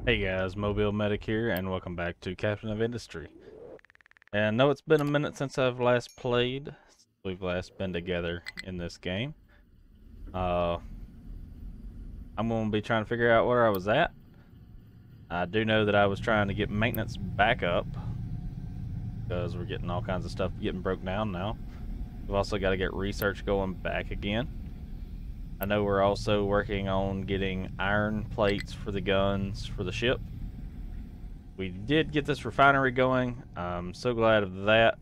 Hey guys, Mobile Medic here, and welcome back to Captain of Industry. And I know it's been a minute since I've last played. We've last been together in this game. I'm going to be trying to figure out where I was at. I do know that I was trying to get maintenance back up, because we're getting all kinds of stuff getting broke down now. We've also got to get research going back again. I know we're also working on getting iron plates for the guns for the ship. We did get this refinery going. I'm so glad of that.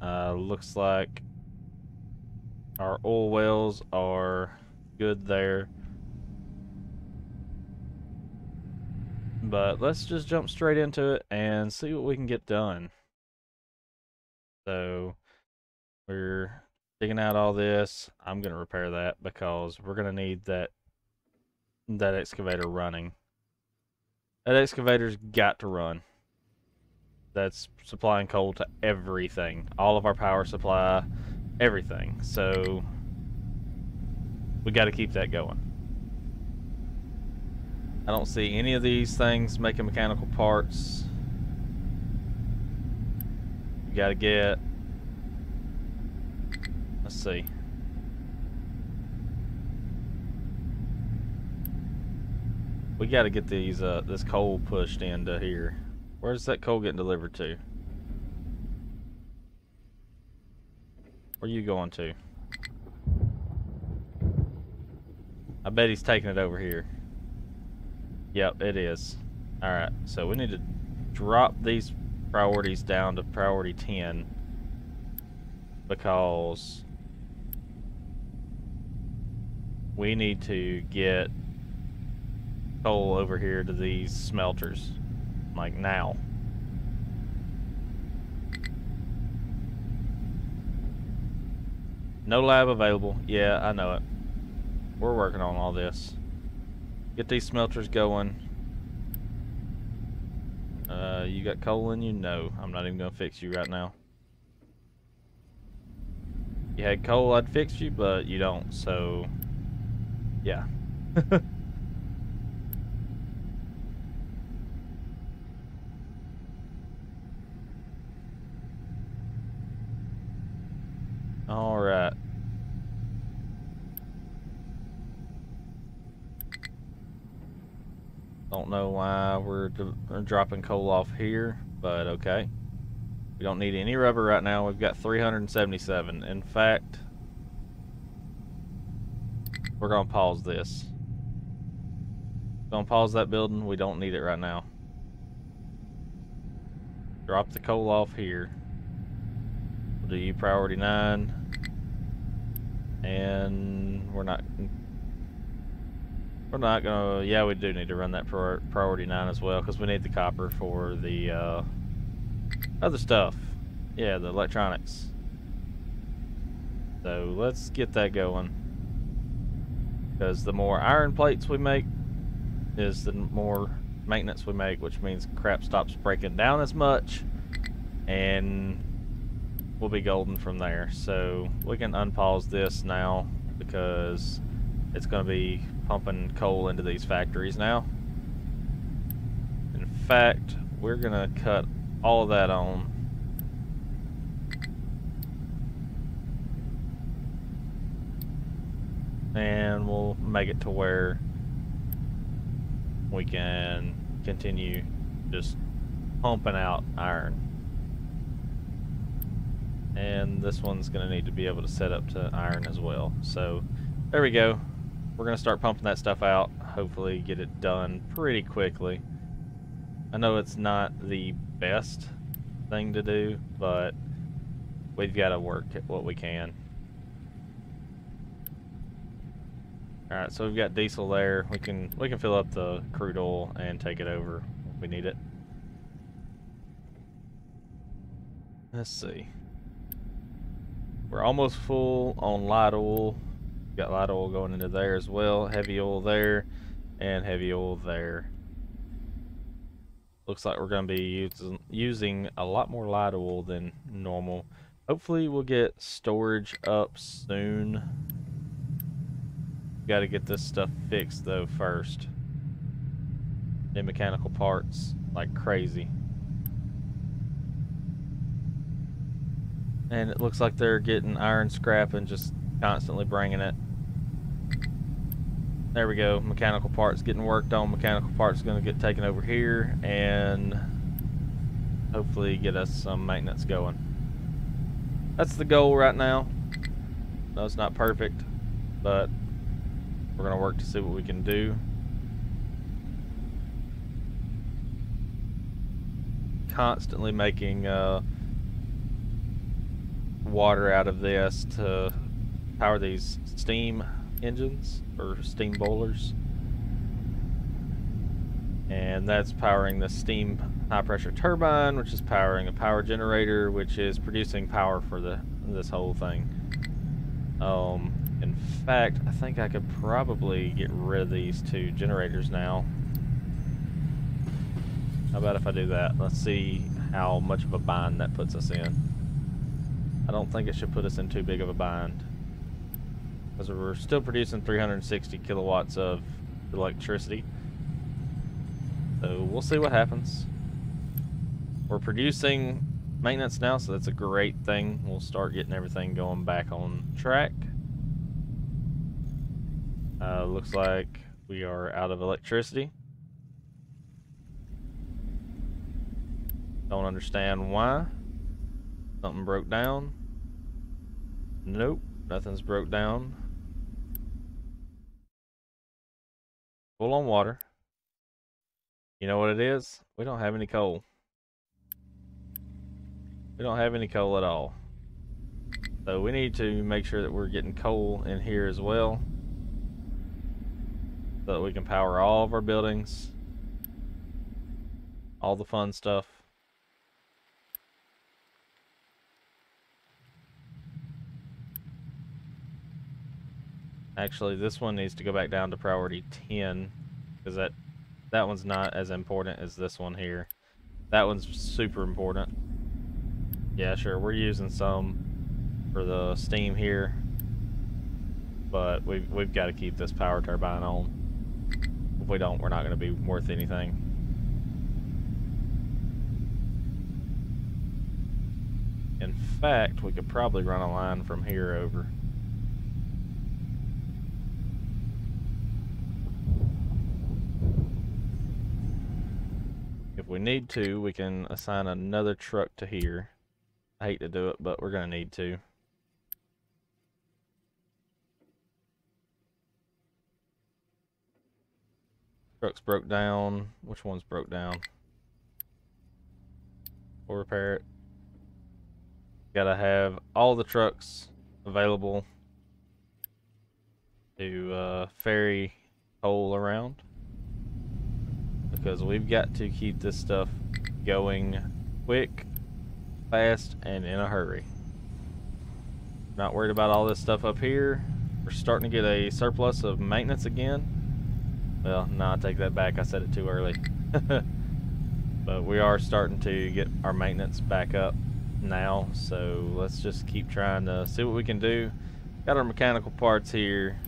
Looks like our oil wells are good there. But let's just jump straight into it and see what we can get done. So we're digging out all this. I'm going to repair that because we're going to need that excavator running. That excavator's got to run. That's supplying coal to everything. All of our power supply, everything. So we got to keep that going. I don't see any of these things making mechanical parts. We got to get... Let's see. We got to get these this coal pushed into here. Where's that coal getting delivered to? Where are you going to? I bet he's taking it over here. Yep, it is. Alright, so we need to drop these priorities down to priority 10 because we need to get coal over here to these smelters, like now. No lab available. Yeah, I know it. We're working on all this. Get these smelters going. You got coal in you? No, I'm not even gonna fix you right now. You had coal, I'd fix you, but you don't, so yeah. All right. Don't know why we're dropping coal off here, but okay. We don't need any rubber right now. We've got 377. In fact, we're going to pause this. Going to pause that building. We don't need it right now. Drop the coal off here. We'll do you priority 9. And we're not gonna, yeah, we do need to run that priority 9 as well, because we need the copper for the other stuff. Yeah, the electronics. So let's get that going, because the more iron plates we make is the more maintenance we make, which means crap stops breaking down as much, and we'll be golden from there. So we can unpause this now because it's going to be pumping coal into these factories now. In fact, we're going to cut all of that on. And we'll make it to where we can continue just pumping out iron. And this one's going to need to be able to set up to iron as well. So there we go. We're going to start pumping that stuff out. Hopefully get it done pretty quickly. I know it's not the best thing to do, but we've got to work at what we can. Alright, so we've got diesel there. We can fill up the crude oil and take it over if we need it. Let's see. We're almost full on light oil. Got light oil going into there as well. Heavy oil there and heavy oil there. Looks like we're going to be using a lot more light oil than normal. Hopefully we'll get storage up soon. Got to get this stuff fixed though first. in mechanical parts like crazy. And it looks like they're getting iron scrap and just constantly bringing it. There we go. Mechanical parts getting worked on. Mechanical parts going to get taken over here and hopefully get us some maintenance going. That's the goal right now. No, it's not perfect, but we're going to work to see what we can do. Constantly making water out of this to power these steam engines or steam boilers, and that's powering the steam high pressure turbine, which is powering a power generator, which is producing power for this whole thing. In fact, I think I could probably get rid of these two generators now. How about if I do that? Let's see how much of a bind that puts us in. I don't think it should put us in too big of a bind, because we're still producing 360 kilowatts of electricity. So we'll see what happens. We're producing maintenance now, so that's a great thing. We'll start getting everything going back on track. Looks like we are out of electricity. Don't understand why. Something broke down. Nope, nothing's broke down. Full on water. You know what it is? We don't have any coal. We don't have any coal at all. So we need to make sure that we're getting coal in here as well, so that we can power all of our buildings, all the fun stuff. Actually, this one needs to go back down to priority 10, because that one's not as important as this one here. That one's super important. Yeah, sure, we're using some for the steam here, but we've got to keep this power turbine on. If we don't, we're not going to be worth anything. In fact, we could probably run a line from here over. If we need to, we can assign another truck to here. I hate to do it, but we're going to need to. Truck's broke down. Which one's broke down? We'll repair it. Gotta have all the trucks available to ferry coal around, because we've got to keep this stuff going quick, fast, and in a hurry. Not worried about all this stuff up here. We're starting to get a surplus of maintenance again. Well, no, I take that back. I said it too early. But we are starting to get our maintenance back up now, so let's just keep trying to see what we can do. Got our mechanical parts here.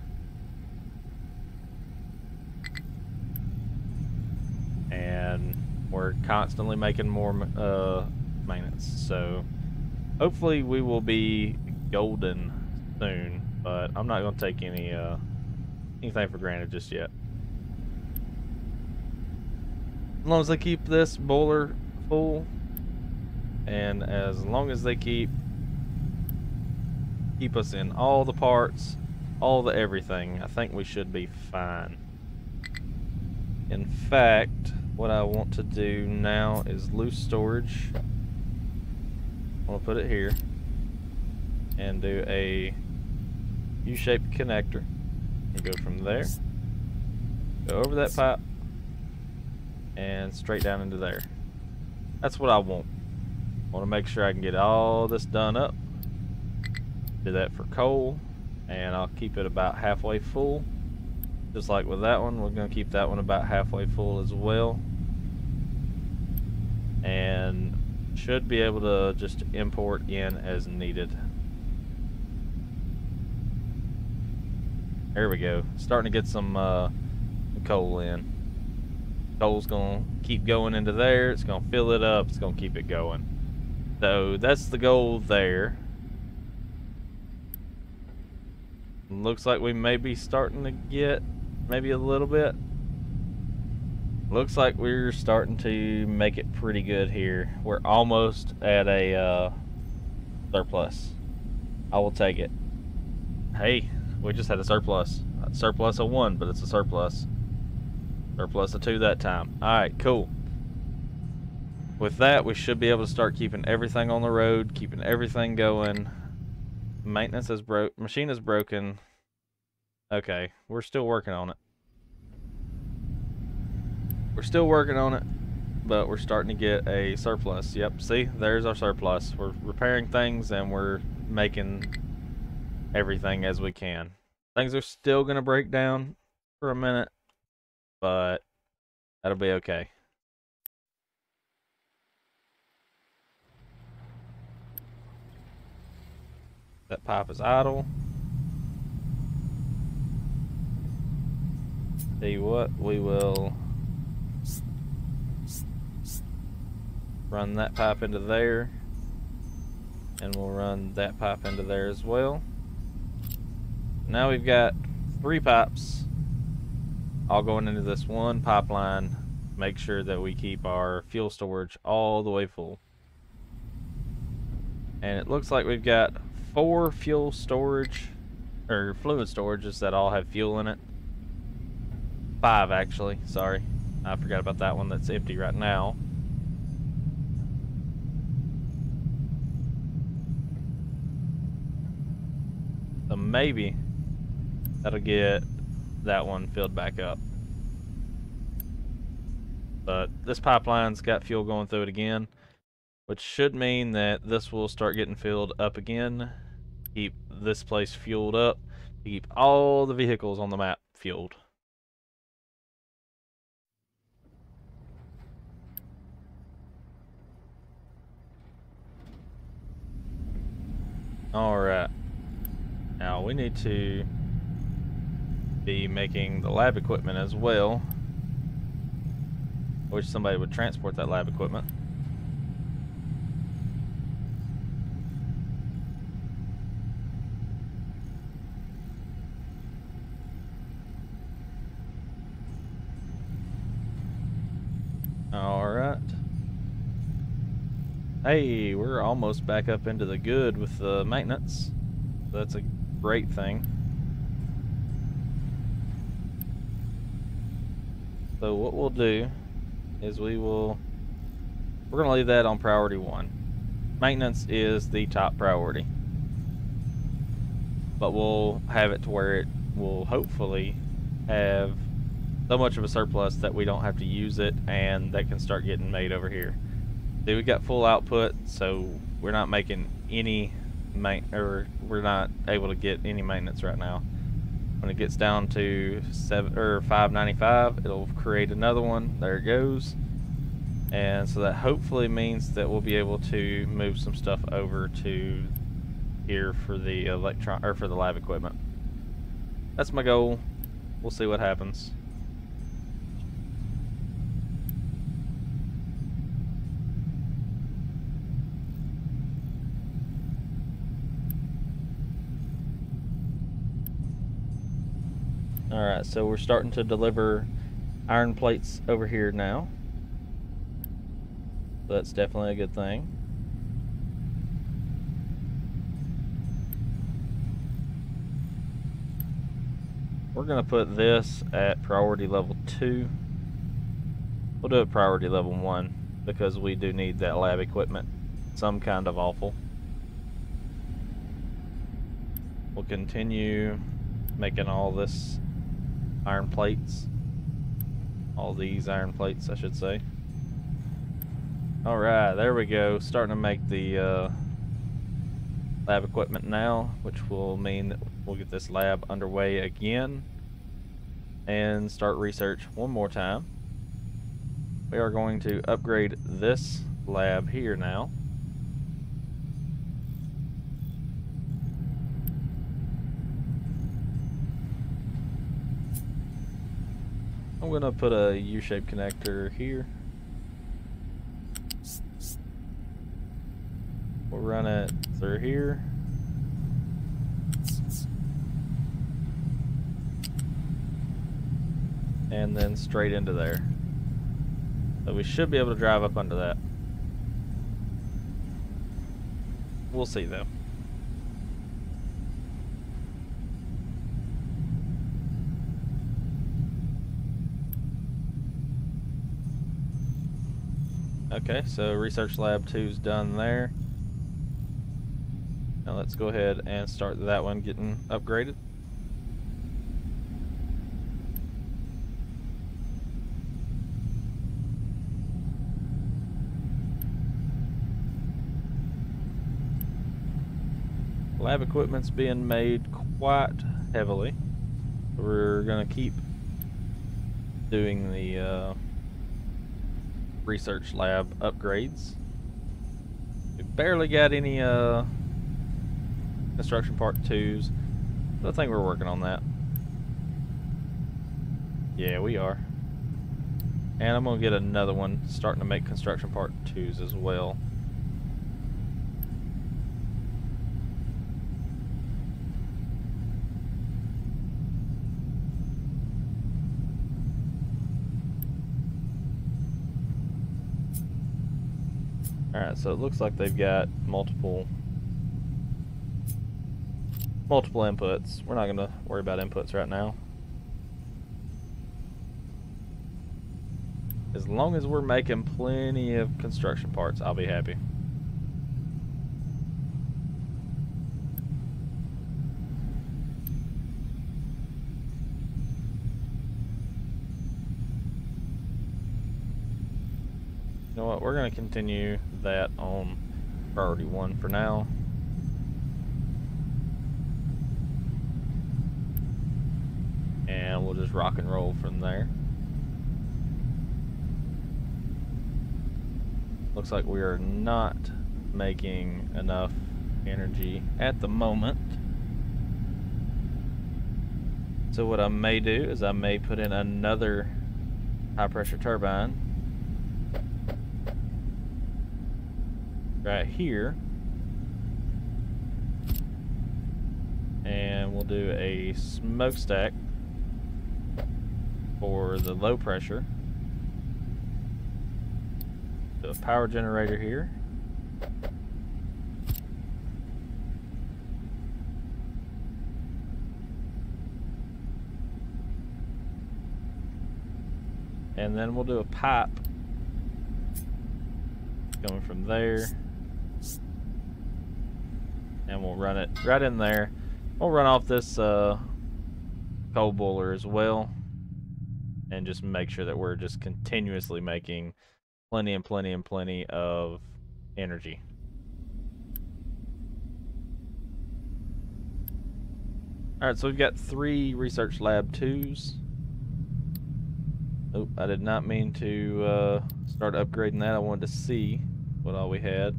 And we're constantly making more maintenance, so hopefully we will be golden soon, but I'm not going to take anything for granted just yet. As long as they keep this boiler full, and as long as they keep us in all the parts, all the everything, I think we should be fine. In fact, what I want to do now is loose storage. I'm going to put it here and do a U-shaped connector and go from there, go over that pipe, and straight down into there. That's what I want. I want to make sure I can get all this done up. Do that for coal, and I'll keep it about halfway full. Just like with that one, we're going to keep that one about halfway full as well. And should be able to just import in as needed. There we go. Starting to get some coal in. Coal's gonna keep going into there. It's gonna fill it up. It's gonna keep it going. So that's the goal there. Looks like we may be starting to get maybe a little bit. Looks like we're starting to make it pretty good here. We're almost at a surplus. I will take it. Hey, we just had a surplus. A surplus of 1, but it's a surplus. Surplus of 2 that time. Alright, cool. With that, we should be able to start keeping everything on the road, keeping everything going. Maintenance is broke. Machine is broken. Okay, we're still working on it. We're still working on it, but we're starting to get a surplus. Yep, see, there's our surplus. We're repairing things and we're making everything as we can. Things are still going to break down for a minute, but that'll be okay. That pipe is idle. Tell you what, we will run that pipe into there, and we'll run that pipe into there as well. Now we've got 3 pipes all going into this one pipeline. Make sure that we keep our fuel storage all the way full. And it looks like we've got 4 fuel storage, or fluid storages that all have fuel in it. 5 actually, sorry. I forgot about that one that's empty right now. So maybe that'll get that one filled back up. But this pipeline's got fuel going through it again, which should mean that this will start getting filled up again. Keep this place fueled up. Keep all the vehicles on the map fueled. Alright. Now we need to be making the lab equipment as well. I wish somebody would transport that lab equipment. Alright. Hey, we're almost back up into the good with the maintenance. That's a great thing. So what we'll do is we're going to leave that on priority 1. Maintenance is the top priority. But we'll have it to where it will hopefully have so much of a surplus that we don't have to use it, and that can start getting made over here. See, we got full output, so we're not making any we're not able to get any maintenance right now. When it gets down to 595, it'll create another one. There it goes. And so that hopefully means that we'll be able to move some stuff over to here for the for the lab equipment. That's my goal. We'll see what happens. Alright, so we're starting to deliver iron plates over here now. So that's definitely a good thing. We're going to put this at priority level 2. We'll do it priority level 1 because we do need that lab equipment. Some kind of awful. We'll continue making all this iron plates. All these iron plates, I should say. Alright, there we go. Starting to make the lab equipment now, which will mean that we'll get this lab underway again and start research one more time. We are going to upgrade this lab here now. I'm gonna put a U-shaped connector here. We'll run it through here. And then straight into there. So we should be able to drive up under that. We'll see though. Okay, so Research Lab 2's done there. Now let's go ahead and start that one getting upgraded. Lab equipment's being made quite heavily. We're gonna keep doing the research lab upgrades. We barely got any construction part 2s, but I think we're working on that. Yeah, we are. And I'm gonna get another one starting to make construction part 2s as well. Alright, so it looks like they've got multiple inputs. We're not going to worry about inputs right now. As long as we're making plenty of construction parts, I'll be happy. You know what, we're going to continue that on priority 1 for now. And we'll just rock and roll from there. Looks like we are not making enough energy at the moment. So what I may do is I may put in another high pressure turbine right here, and we'll do a smokestack for the low pressure. Do a power generator here. And then we'll do a pipe going from there. And we'll run it right in there. We'll run off this coal boiler as well, and just make sure that we're just continuously making plenty and plenty and plenty of energy. Alright, so we've got 3 Research Lab 2s. Oh, I did not mean to start upgrading that. I wanted to see what all we had.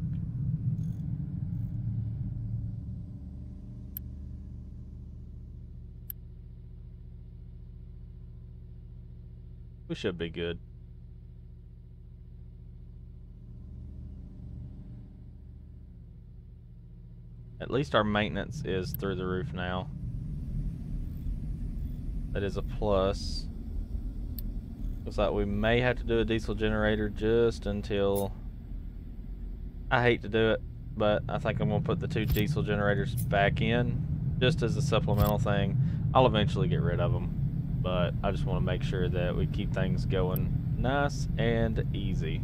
We should be good. At least our maintenance is through the roof now. That is a plus. Looks like we may have to do a diesel generator just until... I hate to do it, but I think I'm going to put the 2 diesel generators back in just as a supplemental thing. I'll eventually get rid of them, but I just want to make sure that we keep things going nice and easy.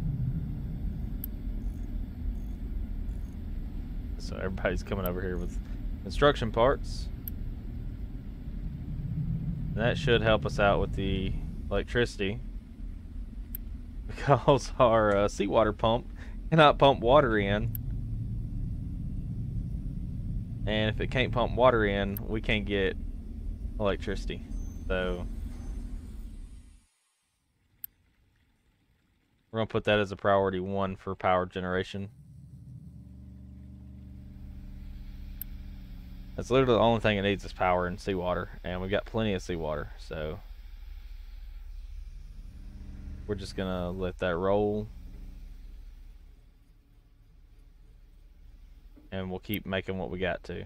So everybody's coming over here with construction parts. And that should help us out with the electricity, because our seawater pump cannot pump water in. And if it can't pump water in, we can't get electricity. So we're going to put that as a priority 1 for power generation. That's literally the only thing it needs is power and seawater, and we've got plenty of seawater, so we're just gonna let that roll. And we'll keep making what we got to.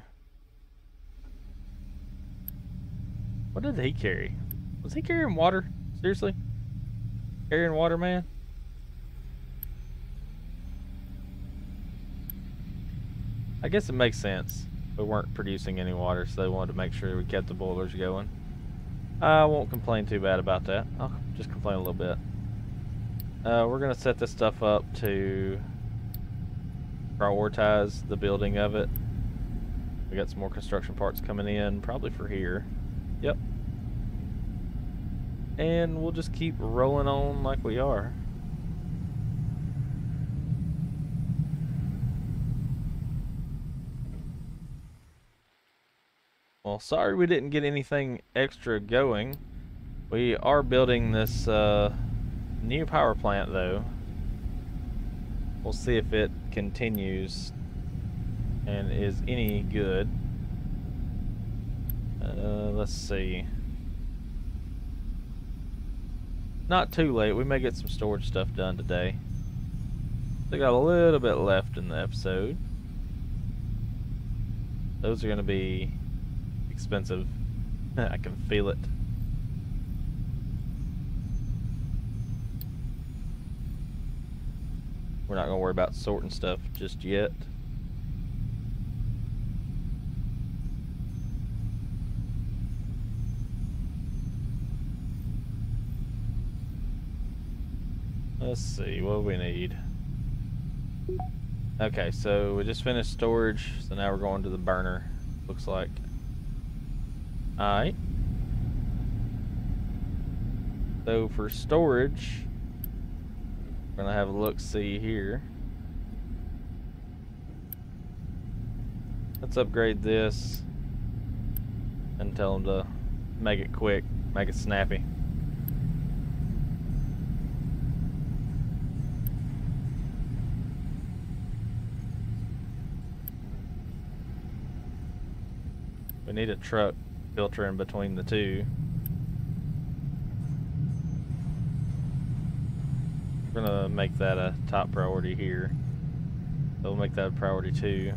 What did he carry? Was he carrying water? Seriously? Carrying water, man? I guess it makes sense. We weren't producing any water, so they wanted to make sure we kept the boilers going. I won't complain too bad about that. I'll just complain a little bit. We're going to set this stuff up to prioritize the building of it. We got some more construction parts coming in, probably for here. Yep. And we'll just keep rolling on like we are. Well, sorry we didn't get anything extra going. We are building this new power plant, though. We'll see if it continues and is any good. Let's see. Not too late. We may get some storage stuff done today. We got a little bit left in the episode. Those are going to be expensive. I can feel it. We're not going to worry about sorting stuff just yet. Let's see, what do we need? Okay, so we just finished storage, so now we're going to the burner, looks like. Alright. So for storage, we're going to have a look-see here. Let's upgrade this and tell them to make it quick, make it snappy. We need a truck filter in between the two. We're gonna make that a top priority here. So we'll make that a priority 2.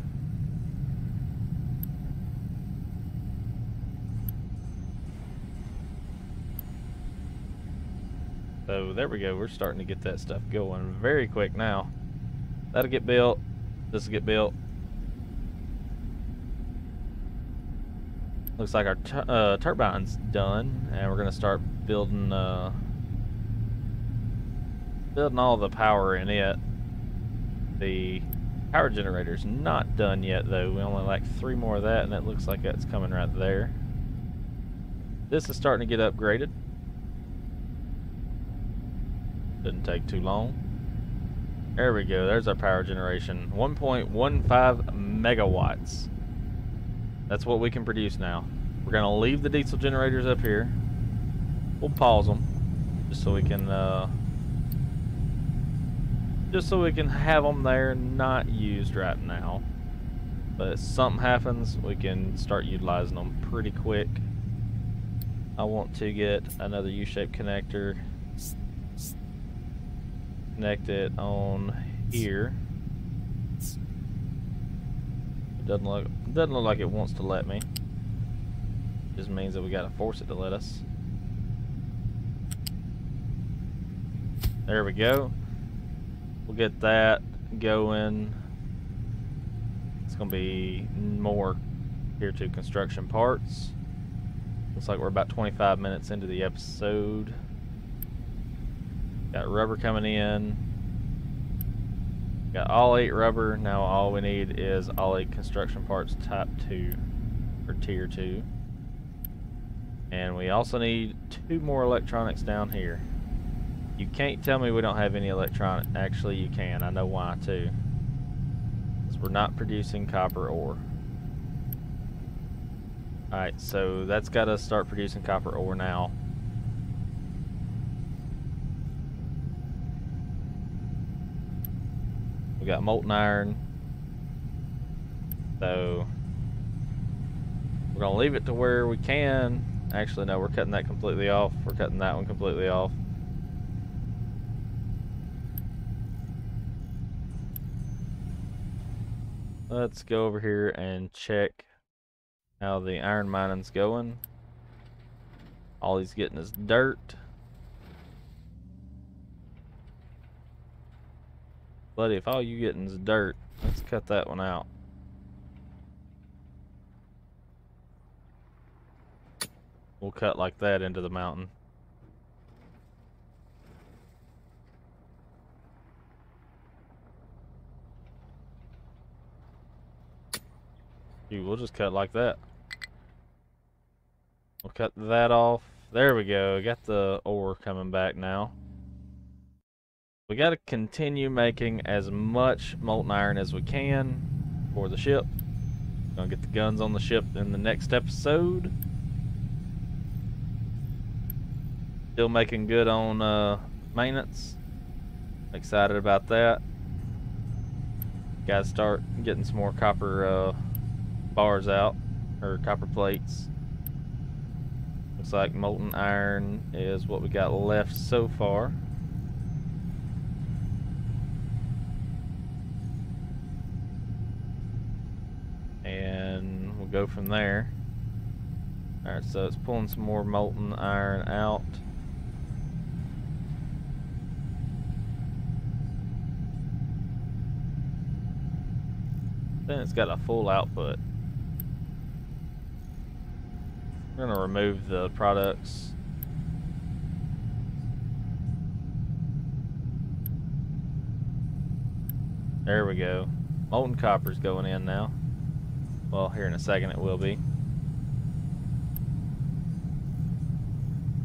So there we go, we're starting to get that stuff going very quick now. That'll get built, this will get built. Looks like our turbine's done, and we're gonna start building building all the power in it. The power generator's not done yet, though. We only like 3 more of that, and it looks like that's coming right there. This is starting to get upgraded. Didn't take too long. There we go. There's our power generation. 1.15 megawatts. That's what we can produce now. We're gonna leave the diesel generators up here. We'll pause them just so we can have them there, not used right now. But if something happens, we can start utilizing them pretty quick. I want to get another U-shaped connector. Connect it on here. It doesn't look like it wants to let me. Just means that we gotta force it to let us. There we go. We'll get that going. It's gonna be more Tier 2 construction parts. Looks like we're about 25 minutes into the episode. Got rubber coming in. Got all 8 rubber. Now all we need is all 8 construction parts type 2 or Tier 2. And we also need 2 more electronics down here. You can't tell me we don't have any electronic. Actually, you can. I know why too. Because we're not producing copper ore. Alright, so that's got to start producing copper ore now. We got molten iron. So we're going to leave it to where we can. Actually, no, we're cutting that completely off. We're cutting that one completely off. let's go over here and check how the iron mining's going. All he's getting is dirt. Buddy, if all you getting is dirt, let's cut that one out. We'll cut like that into the mountain. Dude, we'll just cut like that. We'll cut that off. There we go. Got the ore coming back now. We got to continue making as much molten iron as we can for the ship. Gonna get the guns on the ship in the next episode. Still making good on maintenance. Excited about that. Gotta start getting some more copper bars out, or copper plates. Looks like molten iron is what we got left so far. And we'll go from there. Alright, so it's pulling some more molten iron out. Then it's got a full output. We're going to remove the products. There we go. Molten copper's going in now. Well, here in a second it will be.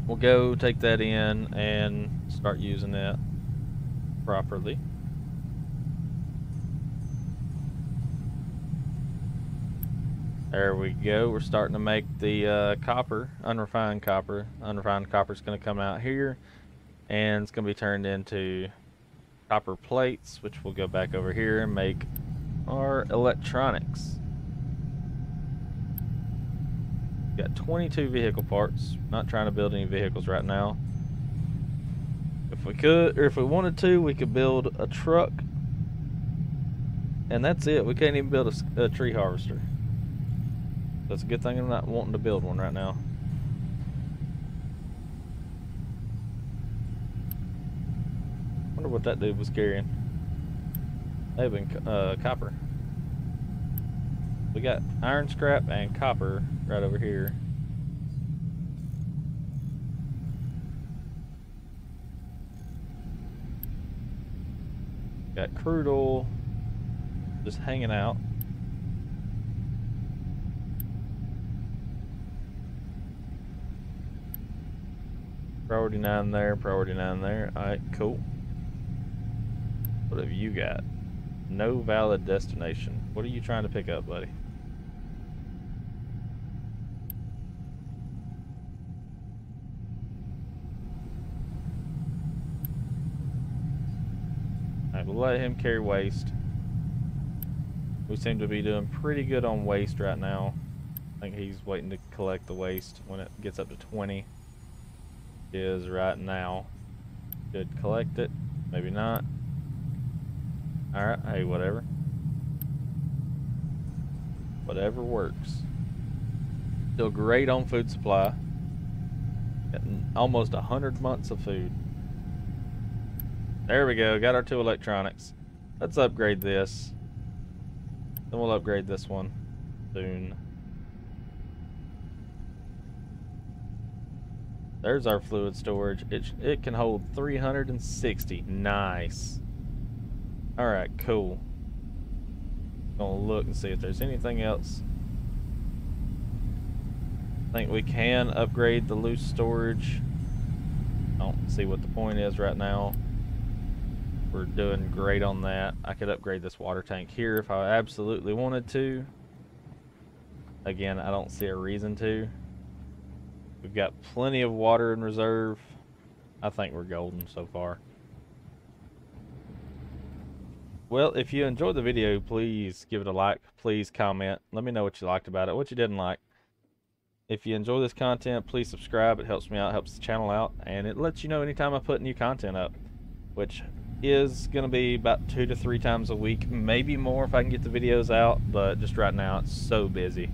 We'll go take that in and start using it properly. There we go. We're starting to make the copper, unrefined copper. Unrefined copper is going to come out here, and it's going to be turned into copper plates, which we'll go back over here and make our electronics. Got 22 vehicle parts. Not trying to build any vehicles right now. If we could, or if we wanted to, we could build a truck, and that's it. We can't even build a tree harvester. That's a good thing I'm not wanting to build one right now. Wonder what that dude was carrying. They've been copper. We got iron scrap and copper right over here. Got crude oil just hanging out. Priority 9 there, priority 9 there. Alright, cool. What have you got? No valid destination. What are you trying to pick up, buddy? Alright, we'll let him carry waste. We seem to be doing pretty good on waste right now. I think he's waiting to collect the waste when it gets up to 20. Is right now. Should collect it, maybe not. Alright, hey, whatever. Whatever works. Still great on food supply. Getting almost 100 months of food. There we go, got our 2 electronics. Let's upgrade this. Then we'll upgrade this one soon. There's our fluid storage. It can hold 360. Nice. Alright, cool. Gonna look and see if there's anything else. I think we can upgrade the loose storage. I don't see what the point is right now. We're doing great on that. I could upgrade this water tank here if I absolutely wanted to. Again, I don't see a reason to. We've got plenty of water in reserve. I think we're golden so far. Well, if you enjoyed the video, please give it a like. Please comment. Let me know what you liked about it, what you didn't like. If you enjoy this content, please subscribe. It helps me out, helps the channel out, and it lets you know anytime I put new content up, which is going to be about 2 to 3 times a week, maybe more if I can get the videos out, but just right now it's so busy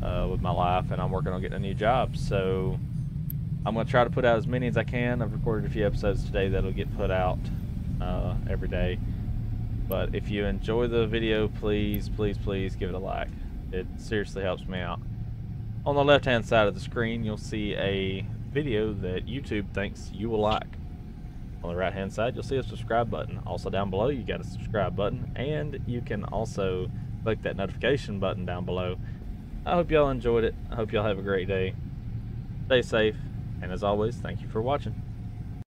with my life, and I'm working on getting a new job, so I'm going to try to put out as many as I can. I've recorded a few episodes today that'll get put out every day. But if you enjoy the video, please, please, please give it a like. It seriously helps me out. On the left-hand side of the screen, you'll see a video that YouTube thinks you will like. On the right-hand side, you'll see a subscribe button. Also down below, you got a subscribe button, and you can also click that notification button down below. I hope y'all enjoyed it. I hope y'all have a great day. Stay safe, and as always, thank you for watching.